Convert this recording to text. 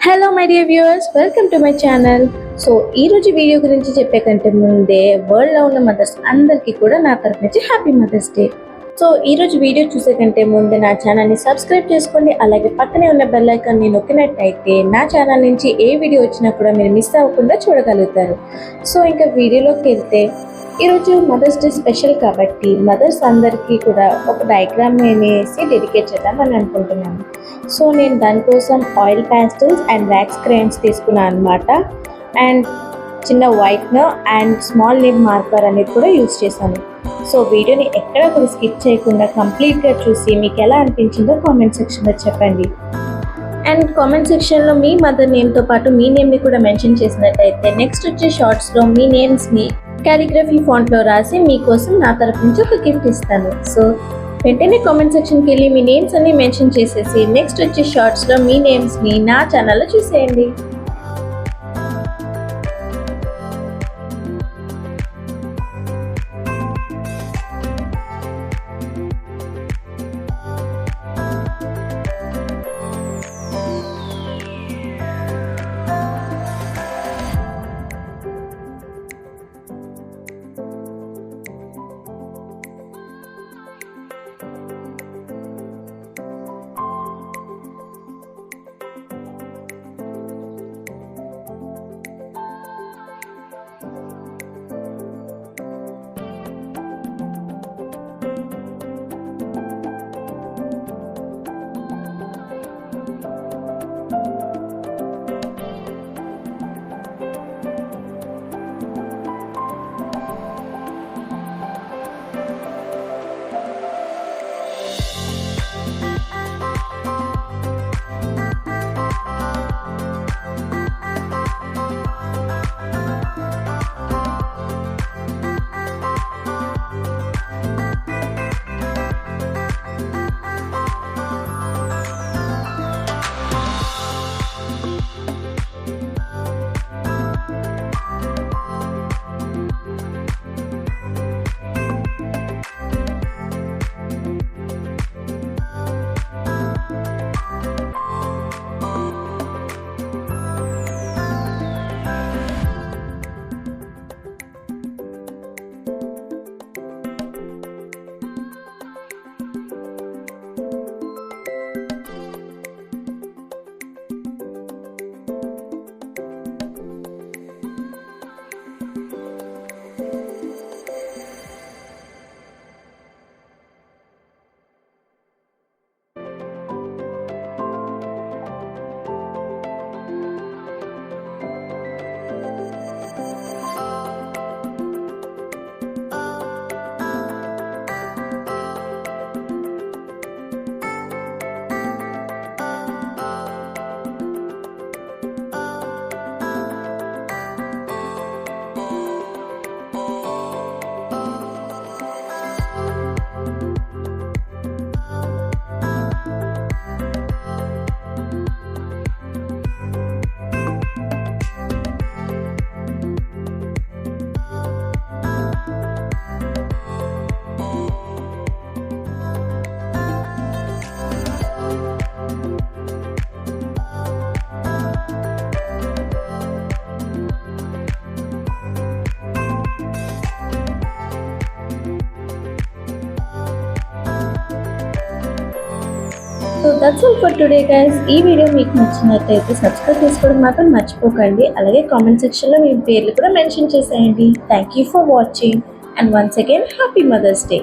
Hello my dear viewers, welcome to my channel. So ఈరోజు video గురించి చెప్పే కంటే ముందే వరల్డ్లో ఉన్న మదర్స్ అందరికీ కూడా నా తరఫు నుంచి హ్యాపీ మదర్స్ డే. సో ఈరోజు వీడియో చూసే కంటే ముందు నా ఛానల్ని సబ్స్క్రైబ్ చేసుకోండి. అలాగే పక్కనే ఉన్న బెల్ ఐకాన్ని నొక్కినట్టయితే నా ఛానల్ నుంచి ఏ వీడియో వచ్చినా కూడా మీరు మిస్ అవ్వకుండా చూడగలుగుతారు. సో ఇంకా వీడియోలోకి వెళ్తే ఈరోజు మదర్స్ డే స్పెషల్ కాబట్టి మదర్స్ అందరికీ కూడా ఒక డయాగ్రామ్ వేసి డెడికేట్ చేద్దామని అనుకుంటున్నాను. సో నేను దానికోసం ఆయిల్ ప్యాస్టల్స్ అండ్ వ్యాక్స్ క్రేయన్స్ తీసుకున్నాను అనమాట. అండ్ చిన్న whitener and small name marker అనేది కూడా యూజ్ చేశాను. సో వీడియోని ఎక్కడ కూడా స్కిప్ చేయకుండా కంప్లీట్గా చూసి మీకు ఎలా అనిపించిందో కామెంట్ సెక్షన్లో చెప్పండి. అండ్ కామెంట్ సెక్షన్లో మీ మదర్ నేమ్తో పాటు మీ నేమ్ని కూడా మెన్షన్ చేసినట్టయితే నెక్స్ట్ వచ్చే షార్ట్స్లో మీ నేమ్స్ని కాలిగ్రఫీ ఫాంట్లో రాసి మీకోసం నా తరఫు నుంచి ఒక గిఫ్ట్ ఇస్తాను. సో వెంటనే కామెంట్ సెక్షన్కి వెళ్ళి మీ నేమ్స్ అన్ని మెన్షన్ చేసేసి నెక్స్ట్ వచ్చే షార్ట్స్లో మీ నేమ్స్ని నా ఛానల్లో చూసేయండి. So that's all for today guys. ఈ వీడియో మీకు నచ్చినట్టయితే సబ్స్క్రైబ్ చేసుకోవడం మాత్రం మర్చిపోకండి. అలాగే కామెంట్ సెక్షన్లో మీ పేర్లు కూడా మెన్షన్ చేసేయండి. Thank you for watching and once again happy mother's day.